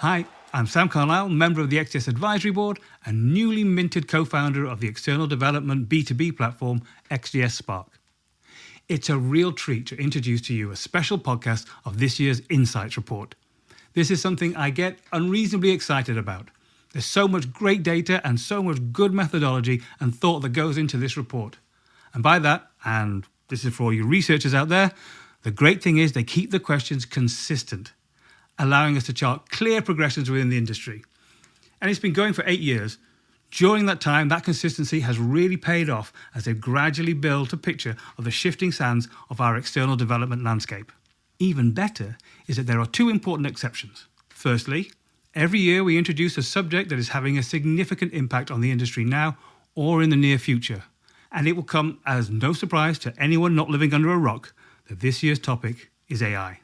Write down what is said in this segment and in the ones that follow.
Hi, I'm Sam Carlisle, member of the XDS Advisory Board and newly minted co-founder of the external development B2B platform XDS Spark. It's a real treat to introduce to you a special podcast of this year's Insights Report. This is something I get unreasonably excited about. There's so much great data and so much good methodology and thought that goes into this report. And by that, and this is for all you researchers out there, the great thing is they keep the questions consistent, allowing us to chart clear progressions within the industry. And it's been going for 8 years. During that time, that consistency has really paid off as they've gradually built a picture of the shifting sands of our external development landscape. Even better is that there are two important exceptions. Firstly, every year we introduce a subject that is having a significant impact on the industry now or in the near future. And it will come as no surprise to anyone not living under a rock that this year's topic is AI.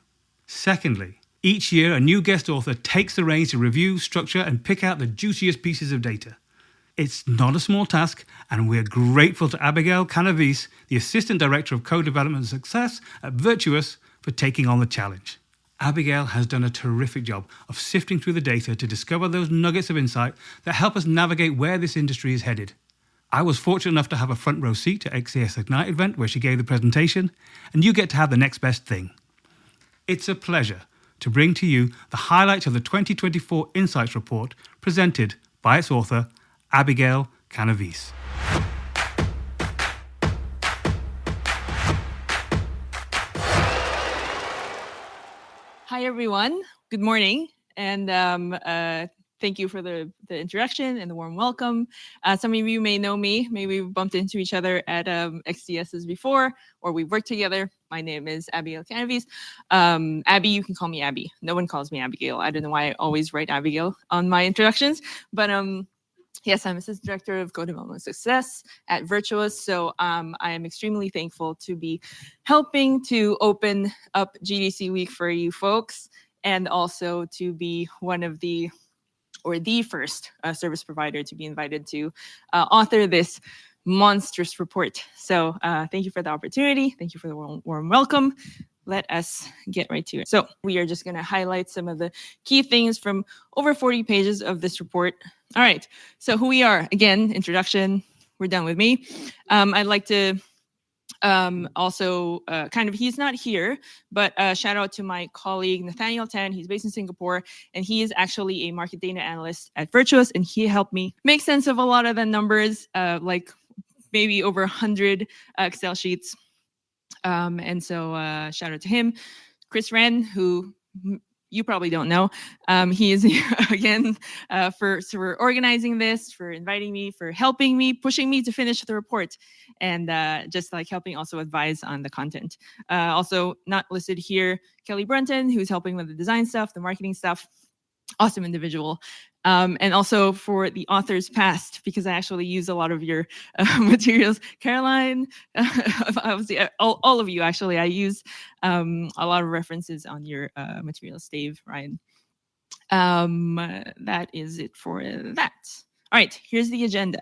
Secondly, each year, a new guest author takes the reins to review, structure, and pick out the juiciest pieces of data. It's not a small task, and we're grateful to Abigail Canavese, the Assistant Director of Co-Development and Success at Virtuos, for taking on the challenge. Abigail has done a terrific job of sifting through the data to discover those nuggets of insight that help us navigate where this industry is headed. I was fortunate enough to have a front row seat at XDS Ignite event where she gave the presentation, and you get to have the next best thing. It's a pleasure to bring to you the highlights of the 2024 Insights Report presented by its author, Abigail Canavese. Hi, everyone. Good morning. And thank you for the introduction and the warm welcome. Some of you may know me. Maybe we've bumped into each other at XDSs before, or we've worked together. My name is Abigail Canavese. Abby, you can call me Abby. No one calls me Abigail. I don't know why I always write Abigail on my introductions. But yes, I'm Assistant Director of Co-Development Success at Virtuos. So I am extremely thankful to be helping to open up GDC Week for you folks, and also to be one of the first service provider to be invited to author this monstrous report. So thank you for the opportunity. Thank you for the warm welcome. Let us get right to it. So we are just going to highlight some of the key things from over 40 pages of this report. All right. So who we are, again, introduction. We're done with me. I'd like to also he's not here, but shout out to my colleague Nathaniel Tan. He's based in Singapore, and he is actually a market data analyst at Virtuos, and he helped me make sense of a lot of the numbers, like maybe over 100 Excel sheets. And so shout out to him. Chris Wren, who you probably don't know. He is here again for organizing this, for inviting me, for helping me, pushing me to finish the report, and just like helping also advise on the content. Also not listed here, Kelly Brunton, who's helping with the design stuff, the marketing stuff. Awesome individual. And also for the authors past, because I actually use a lot of your materials. Caroline, obviously, all of you, actually, I use a lot of references on your materials. Dave, Ryan. That is it for that. All right, here's the agenda.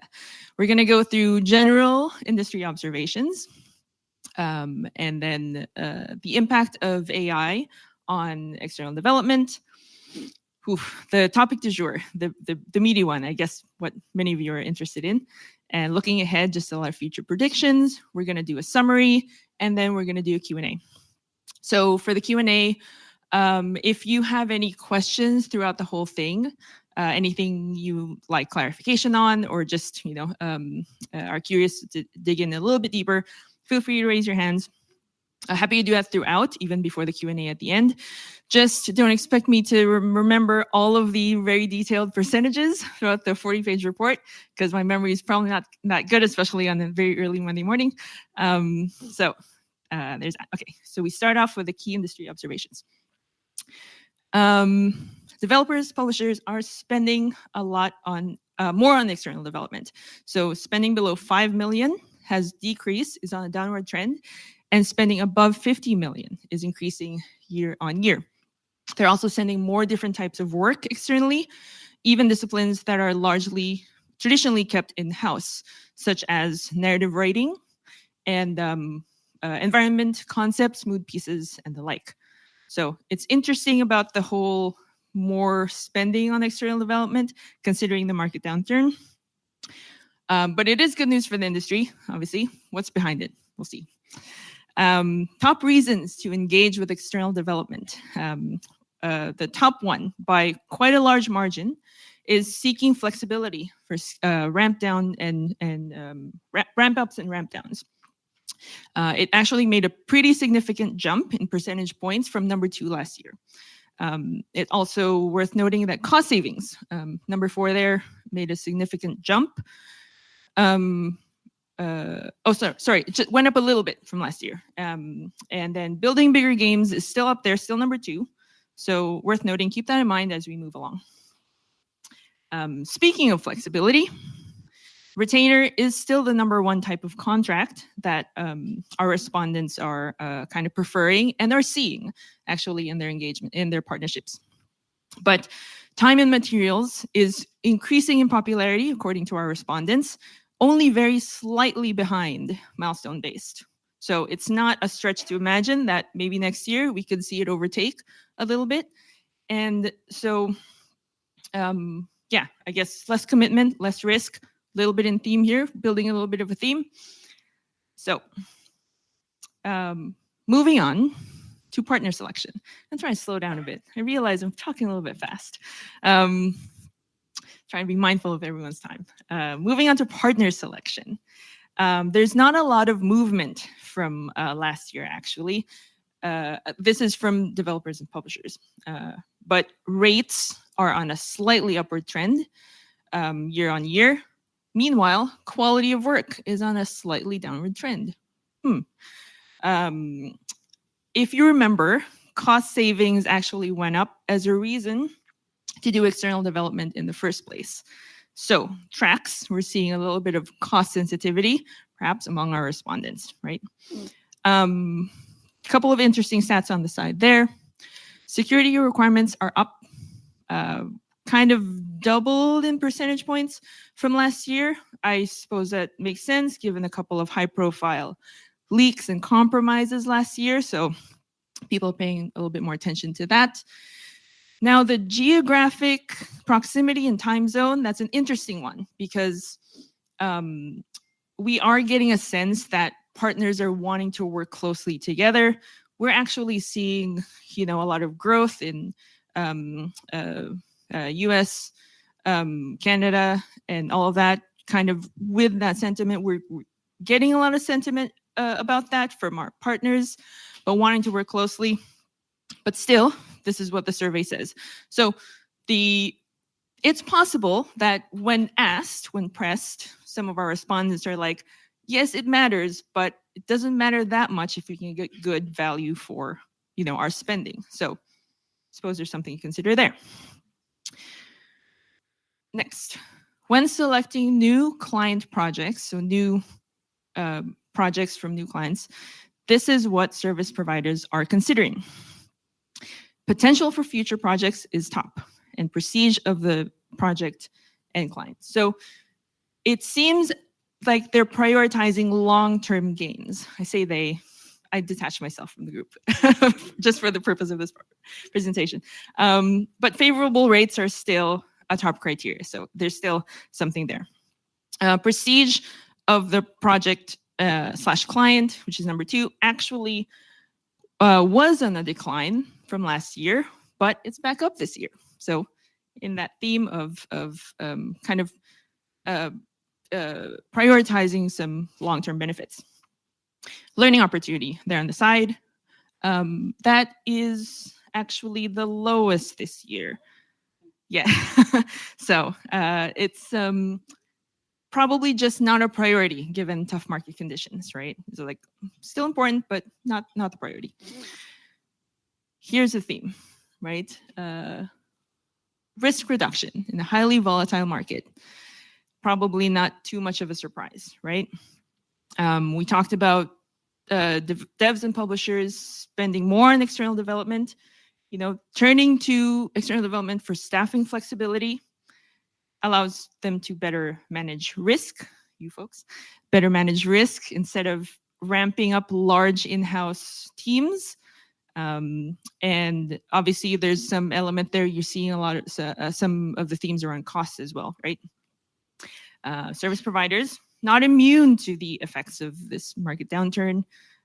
We're going to go through general industry observations, and then the impact of AI on external development. The topic du jour, the meaty one, I guess what many of you are interested in. And looking ahead, just a lot of future predictions. We're going to do a summary, and then we're going to do a Q&A. So for the Q&A, if you have any questions throughout the whole thing, anything you like clarification on, or just are curious to dig in a little bit deeper, feel free to raise your hands. Happy to do that throughout, even before the Q&A at the end. Just don't expect me to remember all of the very detailed percentages throughout the 40-page report, because my memory is probably not that good, especially on a very early Monday morning. There's that. Okay, so we start off with the key industry observations. Developers, publishers are spending a lot on more on external development. So spending below 5 million has decreased, is on a downward trend, and spending above 50 million is increasing year on year. They're also sending more different types of work externally, even disciplines that are largely traditionally kept in-house, such as narrative writing and environment concepts, mood pieces, and the like. So it's interesting about the whole more spending on external development, considering the market downturn. But it is good news for the industry, obviously. What's behind it? We'll see. Top reasons to engage with external development. The top one, by quite a large margin, is seeking flexibility for ramp down and ramp ups and ramp downs. It actually made a pretty significant jump in percentage points from number 2 last year. It's also worth noting that cost savings, number 4 there, made a significant jump. Sorry, it just went up a little bit from last year. And then building bigger games is still up there, still number 2. So worth noting, keep that in mind as we move along. Speaking of flexibility, retainer is still the number 1 type of contract that our respondents are kind of preferring and are seeing actually in their engagement, in their partnerships. But time and materials is increasing in popularity according to our respondents, only very slightly behind milestone-based. So it's not a stretch to imagine that maybe next year we could see it overtake a little bit. And so, yeah, I guess less commitment, less risk, a little bit in theme here, building a little bit of a theme. So moving on to partner selection. I'm trying to slow down a bit. I realize I'm talking a little bit fast. Trying to be mindful of everyone's time. Moving on to partner selection. There's not a lot of movement from last year, actually. This is from developers and publishers. But rates are on a slightly upward trend year on year. Meanwhile, quality of work is on a slightly downward trend. If you remember, cost savings actually went up as a reason to do external development in the first place. So tracks, we're seeing a little bit of cost sensitivity, perhaps among our respondents, right? Couple of interesting stats on the side there. Security requirements are up, kind of doubled in percentage points from last year. I suppose that makes sense given a couple of high-profile leaks and compromises last year. So people are paying a little bit more attention to that. Now, the geographic proximity and time zone, that's an interesting one because we are getting a sense that partners are wanting to work closely together. We're actually seeing, a lot of growth in US, Canada, and all of that. Kind of with that sentiment, we're getting a lot of sentiment about that from our partners, but wanting to work closely. But still, this is what the survey says. So it's possible that when asked, when pressed, some of our respondents are like, yes, it matters, but it doesn't matter that much if we can get good value for, our spending. So I suppose there's something to consider there. Next, when selecting new client projects, so new projects from new clients, this is what service providers are considering. Potential for future projects is top, and prestige of the project and client. So it seems like they're prioritizing long-term gains. I say I detach myself from the group just for the purpose of this presentation. But favorable rates are still a top criteria. So there's still something there. Prestige of the project / client, which is number 2, actually was on a decline from last year, but it's back up this year. So in that theme of kind of prioritizing some long-term benefits. Learning opportunity there on the side. That is actually the lowest this year. Yeah. So it's probably just not a priority given tough market conditions, right? So like still important, but not the priority. Here's the theme, right? Risk reduction in a highly volatile market. Probably not too much of a surprise, right? We talked about devs and publishers spending more on external development, turning to external development for staffing flexibility allows them to better manage risk, you folks, better manage risk instead of ramping up large in-house teams. And obviously, there's some element there. You're seeing a lot of some of the themes around costs as well, right? Service providers not immune to the effects of this market downturn.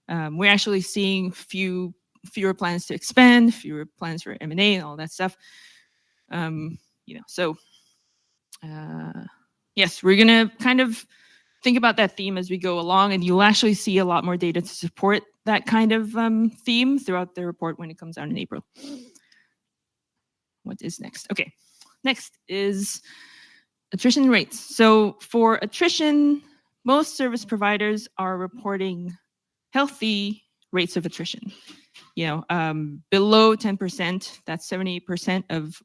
We're actually seeing fewer plans to expand, fewer plans for M&A and all that stuff. So yes, we're gonna kind of think about that theme as we go along, and you'll actually see a lot more data to support that kind of theme throughout the report when it comes out in April. What is next? Okay, next is attrition rates. So for attrition, most service providers are reporting healthy rates of attrition. Below 10%, that's 78% of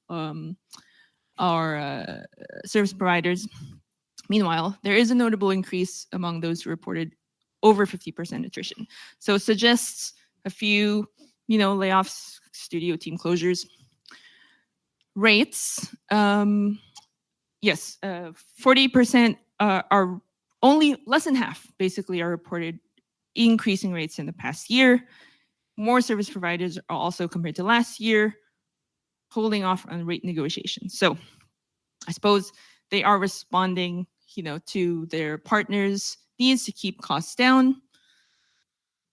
our service providers. Meanwhile, there is a notable increase among those who reported over 50% attrition. So it suggests a few, layoffs, studio team closures. Rates, yes, 40% are only less than half, basically, are reported increasing rates in the past year. More service providers are also, compared to last year, holding off on rate negotiations. So I suppose they are responding, to their partners' needs to keep costs down,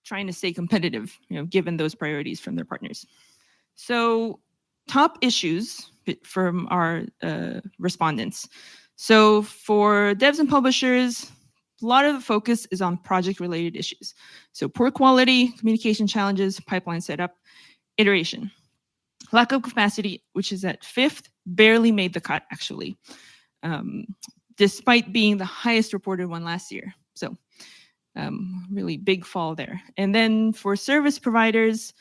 trying to stay competitive, given those priorities from their partners. So top issues from our respondents. So for devs and publishers, a lot of the focus is on project-related issues. So poor quality, communication challenges, pipeline setup, iteration. Lack of capacity, which is at 5th, barely made the cut, actually, despite being the highest reported one last year. So really big fall there. And then for service providers,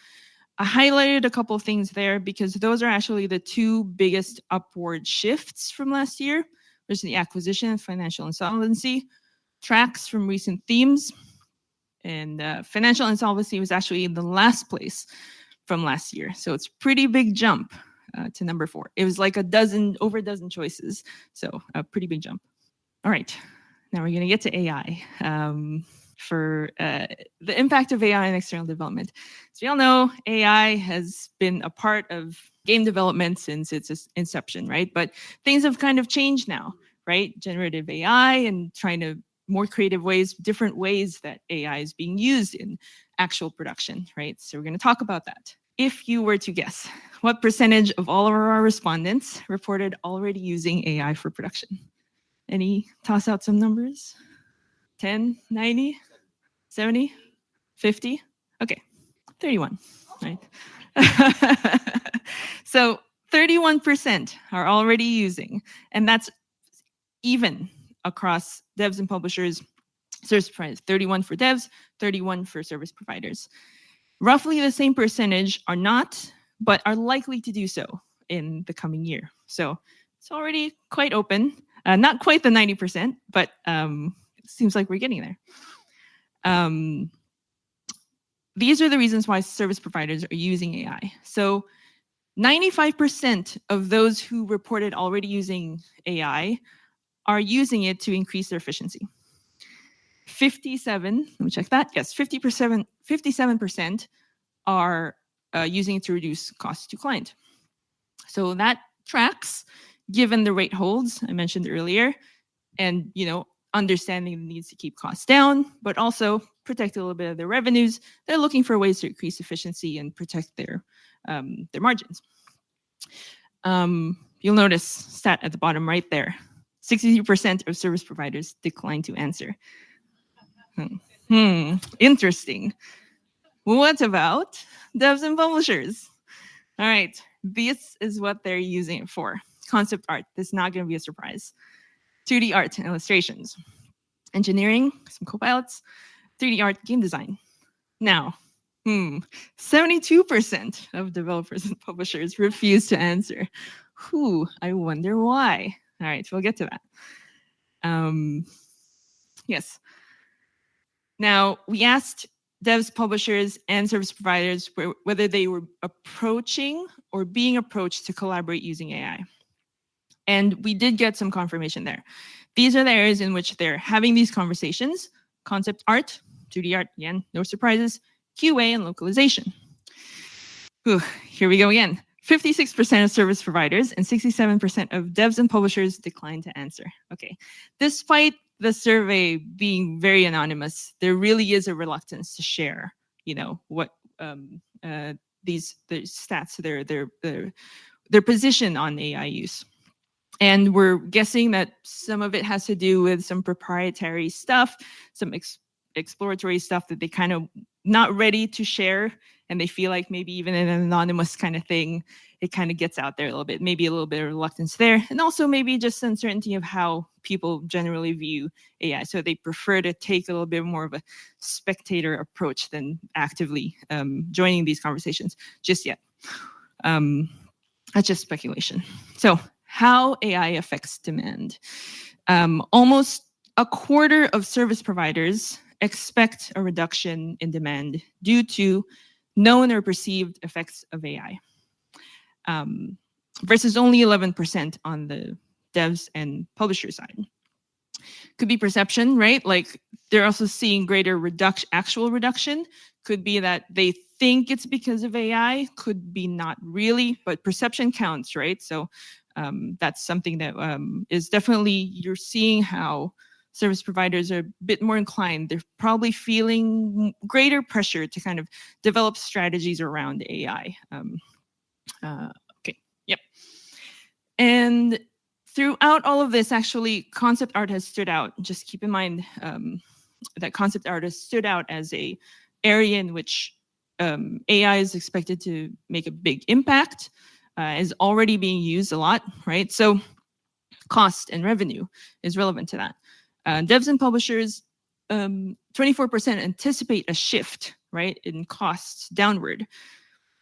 I highlighted a couple of things there because those are actually the two biggest upward shifts from last year. There's the acquisition and financial insolvency, tracks from recent themes, and financial insolvency was actually in the last place from last year. So it's pretty big jump to number 4. It was like over a dozen choices. So a pretty big jump. All right, now we're gonna get to AI. For the impact of AI in external development. As we all know, AI has been a part of game development since its inception, right? But things have kind of changed now, right? Generative AI and trying to more creative ways, different ways that AI is being used in actual production, right? So we're going to talk about that. If you were to guess, what percentage of all of our respondents reported already using AI for production? Any toss out some numbers? 10, 90, 70, 50? Okay, 31, right? So 31% are already using, and that's even across devs and publishers, service providers. 31 for devs, 31 for service providers. Roughly the same percentage are not, but are likely to do so in the coming year. So it's already quite open. Not quite the 90%, but it seems like we're getting there. These are the reasons why service providers are using AI. So 95% of those who reported already using AI are using it to increase their efficiency. 57, let me check that. Yes, 57% are using it to reduce costs to client. So that tracks, given the rate holds I mentioned earlier, and understanding the needs to keep costs down, but also protect a little bit of their revenues. They're looking for ways to increase efficiency and protect their margins. You'll notice stat at the bottom right there. 63% of service providers decline to answer. Interesting. What about devs and publishers? All right, this is what they're using it for. Concept art. This is not going to be a surprise. 2D art and illustrations. Engineering, some copilots. 3D art, game design. Now, 72% of developers and publishers refuse to answer. I wonder why. All right, we'll get to that. Yes. Now, we asked devs, publishers, and service providers whether they were approaching or being approached to collaborate using AI. And we did get some confirmation there. These are the areas in which they're having these conversations: concept art, 2D art, again, no surprises, QA, and localization. Here we go again. 56% of service providers and 67% of devs and publishers declined to answer. Okay. Despite the survey being very anonymous, there really is a reluctance to share, what these stats, their position on AI use. And we're guessing that some of it has to do with some proprietary stuff, some exploratory stuff that they kind of not ready to share. And they feel like maybe even in an anonymous kind of thing, it kind of gets out there a little bit, maybe a little bit of reluctance there. And also maybe just uncertainty of how people generally view AI. So they prefer to take a little bit more of a spectator approach than actively joining these conversations just yet. That's just speculation. So how AI affects demand. Almost a quarter of service providers expect a reduction in demand due to known or perceived effects of AI, versus only 11% on the devs and publisher side. Could be perception, right? Like they're also seeing greater actual reduction. Could be that they think it's because of AI, could be not really, but perception counts, right? So that's something that is definitely, you're seeing how service providers are a bit more inclined. They're probably feeling greater pressure to kind of develop strategies around AI. Okay, yep. And throughout all of this, actually, concept art has stood out. Just keep in mind that concept art has stood out as a area in which AI is expected to make a big impact, is already being used a lot, right? So cost and revenue is relevant to that. Devs and publishers, 24% anticipate a shift, right, in costs downward,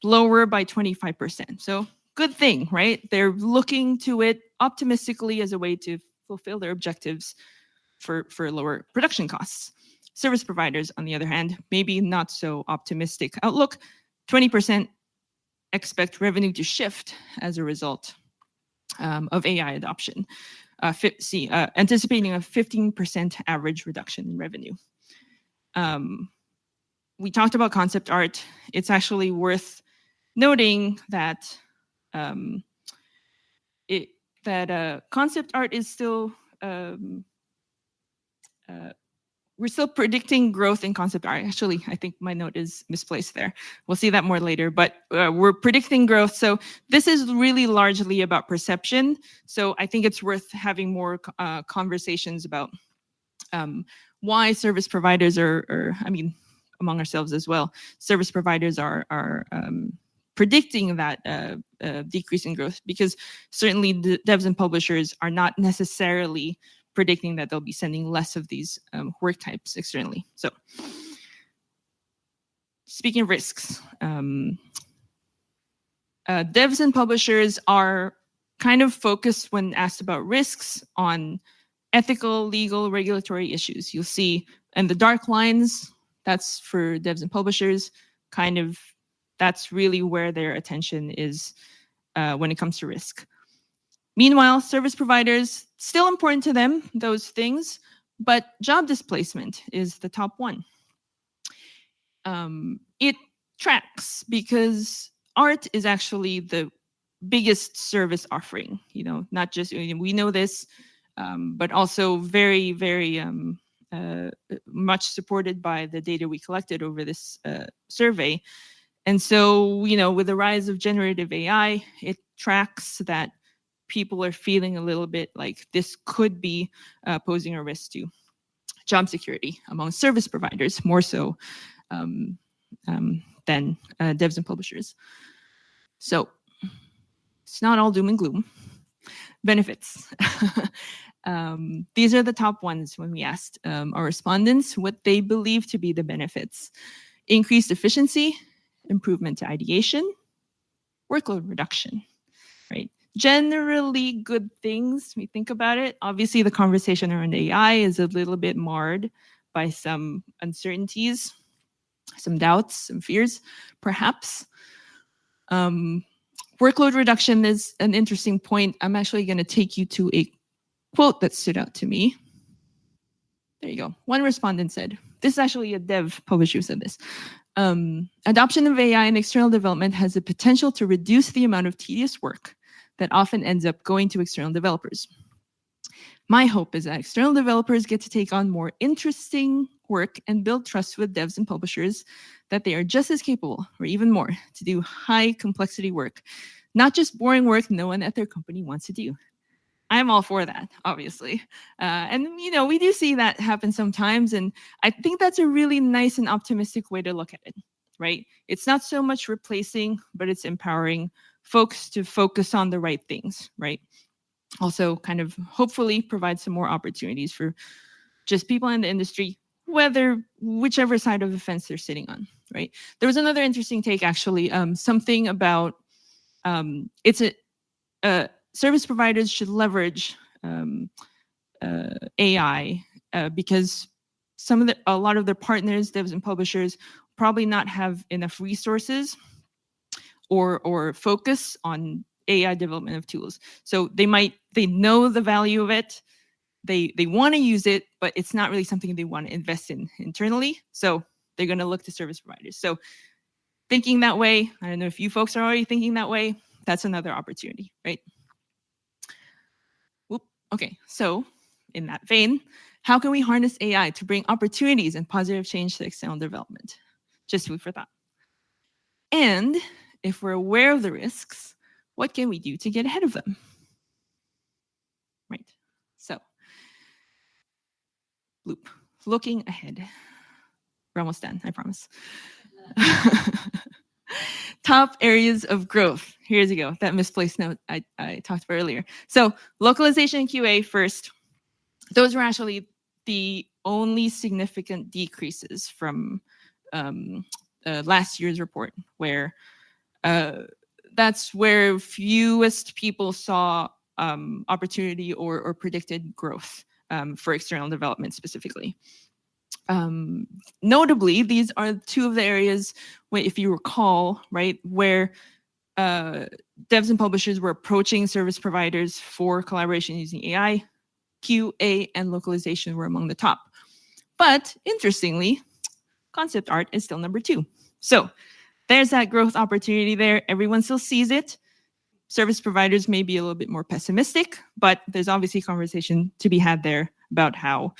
lower by 25%. So good thing, right? They're looking to it optimistically as a way to fulfill their objectives for lower production costs. Service providers, on the other hand, maybe not so optimistic outlook. 20% expect revenue to shift as a result of AI adoption. Anticipating a 15% average reduction in revenue. We talked about concept art. It's actually worth noting that concept art is still we're still predicting growth in concept art. Actually, I think my note is misplaced there. We'll see that more later, but we're predicting growth. So this is really largely about perception. So I think it's worth having more conversations about why service providers are, I mean, among ourselves as well, service providers are predicting that decrease in growth, because certainly the devs and publishers are not necessarily predicting that they'll be sending less of these work types externally. So speaking of risks, devs and publishers are kind of focused when asked about risks on ethical, legal, regulatory issues. You'll see, and the dark lines, that's for devs and publishers, kind of, that's really where their attention is when it comes to risk. Meanwhile, service providers, still important to them, those things, but job displacement is the top one. It tracks because art is actually the biggest service offering, not just, we know this, but also very, very much supported by the data we collected over this survey. And so, with the rise of generative AI, it tracks that people are feeling a little bit like this could be posing a risk to job security among service providers, more so than devs and publishers. So it's not all doom and gloom. Benefits. These are the top ones when we asked our respondents what they believe to be the benefits. Increased efficiency, improvement to ideation, workload reduction, right? Generally good things, we think about it. Obviously, the conversation around AI is a little bit marred by some uncertainties, some doubts, some fears, perhaps. Workload reduction is an interesting point. I'm actually going to take you to a quote that stood out to me. There you go. One respondent said, this is actually a dev publisher who said this. Adoption of AI in external development has the potential to reduce the amount of tedious work that often ends up going to external developers. My hope is that external developers get to take on more interesting work and build trust with devs and publishers that they are just as capable, or even more, to do high complexity work, not just boring work no one at their company wants to do. I'm all for that, obviously. And, we do see that happen sometimes. And I think that's a really nice and optimistic way to look at it, right? It's not so much replacing, but it's empowering folks to focus on the right things, right? Also kind of hopefully provide some more opportunities for just people in the industry, whichever side of the fence they're sitting on, right? There was another interesting take, actually, something about service providers should leverage AI because a lot of their partners, devs and publishers, probably not have enough resources or focus on AI development of tools. So they know the value of it, they want to use it, but it's not really something they want to invest in internally. So they're going to look to service providers. So thinking that way, I don't know if you folks are already thinking that way, that's another opportunity, right? Okay, so in that vein, how can we harness AI to bring opportunities and positive change to external development? Just food for thought. And if we're aware of the risks, what can we do to get ahead of them? Right, so loop, looking ahead. We're almost done, I promise. Top areas of growth. Here's you go, that misplaced note I talked about earlier. So localization and QA first. Those were actually the only significant decreases from last year's report, where that's where fewest people saw opportunity or predicted growth for external development specifically. Notably, these are two of the areas, if you recall, right, where devs and publishers were approaching service providers for collaboration using AI. QA and localization were among the top. But interestingly, concept art is still number 2. So there's that growth opportunity there. Everyone still sees it. Service providers may be a little bit more pessimistic, but there's obviously conversation to be had there about how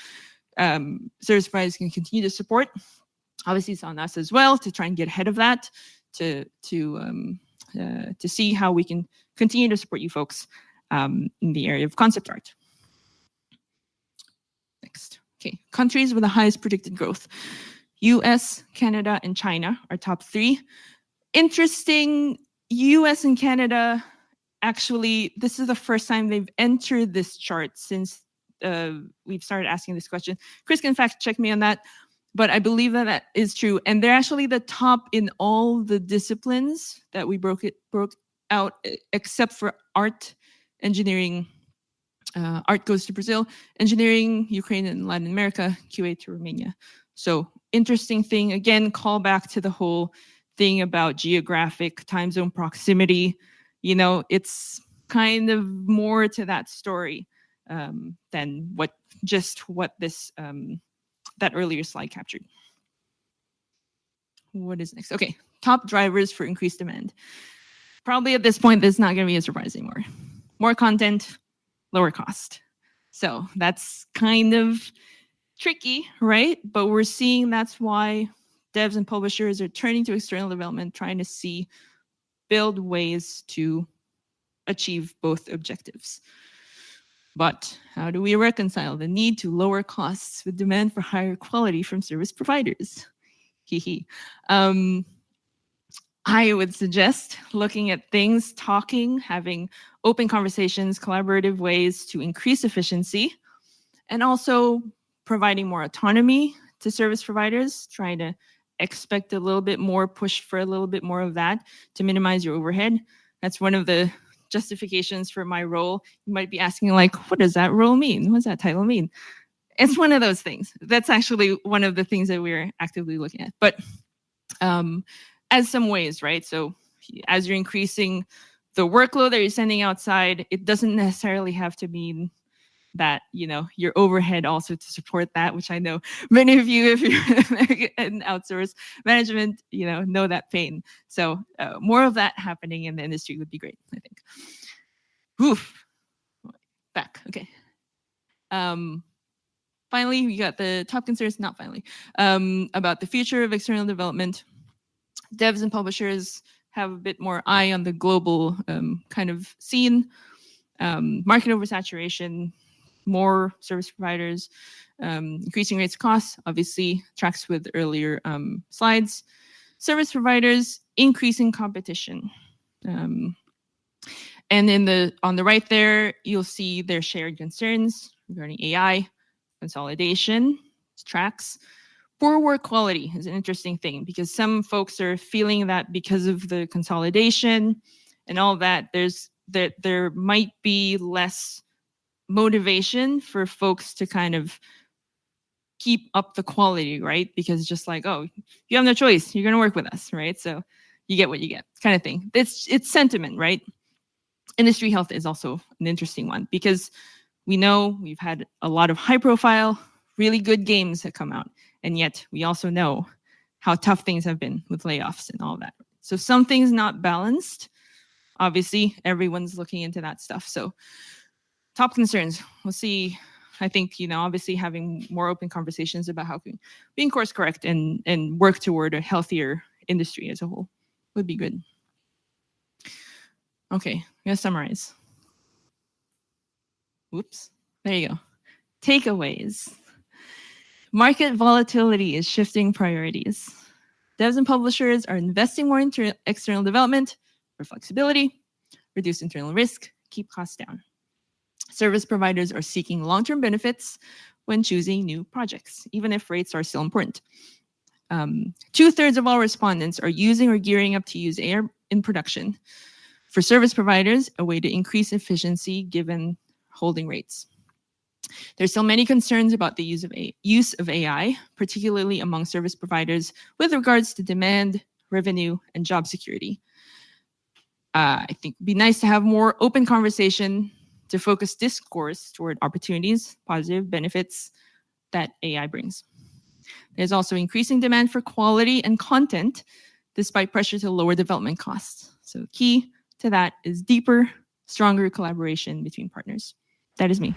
service providers can continue to support. Obviously, it's on us as well to try and get ahead of that, to see how we can continue to support you folks in the area of concept art. Next. Okay, countries with the highest predicted growth. US, Canada, and China are top 3. Interesting, US and Canada, actually, this is the first time they've entered this chart since we've started asking this question. Chris can fact check me on that, but I believe that is true. And they're actually the top in all the disciplines that we broke out, except for art, engineering. Art goes to Brazil, engineering, Ukraine and Latin America, QA to Romania. So interesting thing, again, call back to the whole thing about geographic time zone proximity. It's kind of more to that story than what this that earlier slide captured. What is next? Okay, top drivers for increased demand. Probably at this point, this is not going to be a surprise anymore. More content, lower cost. So that's kind of tricky, right? But we're seeing that's why devs and publishers are turning to external development, trying to build ways to achieve both objectives. But how do we reconcile the need to lower costs with demand for higher quality from service providers? I would suggest looking at things, having open conversations, collaborative ways to increase efficiency, and also providing more autonomy to service providers, trying to expect a little bit more, push for a little bit more of that to minimize your overhead. That's one of the justifications for my role. You might be asking, what does that role mean? What does that title mean? It's one of those things. That's actually one of the things that we're actively looking at. But as some ways, right? So as you're increasing the workload that you're sending outside, it doesn't necessarily have to mean that, your overhead also to support that, which I know many of you, if you're in outsource management, know that pain. So more of that happening in the industry would be great, I think. Oof. Back. Okay. Finally, we got the top concerns, not finally, about the future of external development. Devs and publishers have a bit more eye on the global kind of scene, market oversaturation, more service providers, increasing rates of costs, obviously tracks with earlier slides. Service providers, increasing competition. And on the right there, you'll see their shared concerns regarding AI, consolidation, tracks. Poor work quality is an interesting thing because some folks are feeling that because of the consolidation and all that, there might be less motivation for folks to kind of keep up the quality, right? Because it's just like, oh, you have no choice. You're going to work with us, right? So you get what you get, kind of thing. It's sentiment, right? Industry health is also an interesting one because we know we've had a lot of high profile, really good games that come out. And yet we also know how tough things have been with layoffs and all that. So something's not balanced. Obviously, everyone's looking into that stuff. So top concerns, we'll see. I think, obviously having more open conversations about how can being course correct and work toward a healthier industry as a whole would be good. Okay, I'm gonna summarize. Whoops, there you go. Takeaways. Market volatility is shifting priorities. Devs and publishers are investing more into external development for flexibility, reduce internal risk, keep costs down. Service providers are seeking long-term benefits when choosing new projects, even if rates are still important. 2/3 of all respondents are using or gearing up to use AI in production. For service providers, a way to increase efficiency given holding rates. There's still many concerns about the use of AI, particularly among service providers with regards to demand, revenue, and job security. I think it'd be nice to have more open conversation to focus discourse toward opportunities, positive benefits that AI brings. There's also increasing demand for quality and content despite pressure to lower development costs. So key to that is deeper, stronger collaboration between partners. That is me.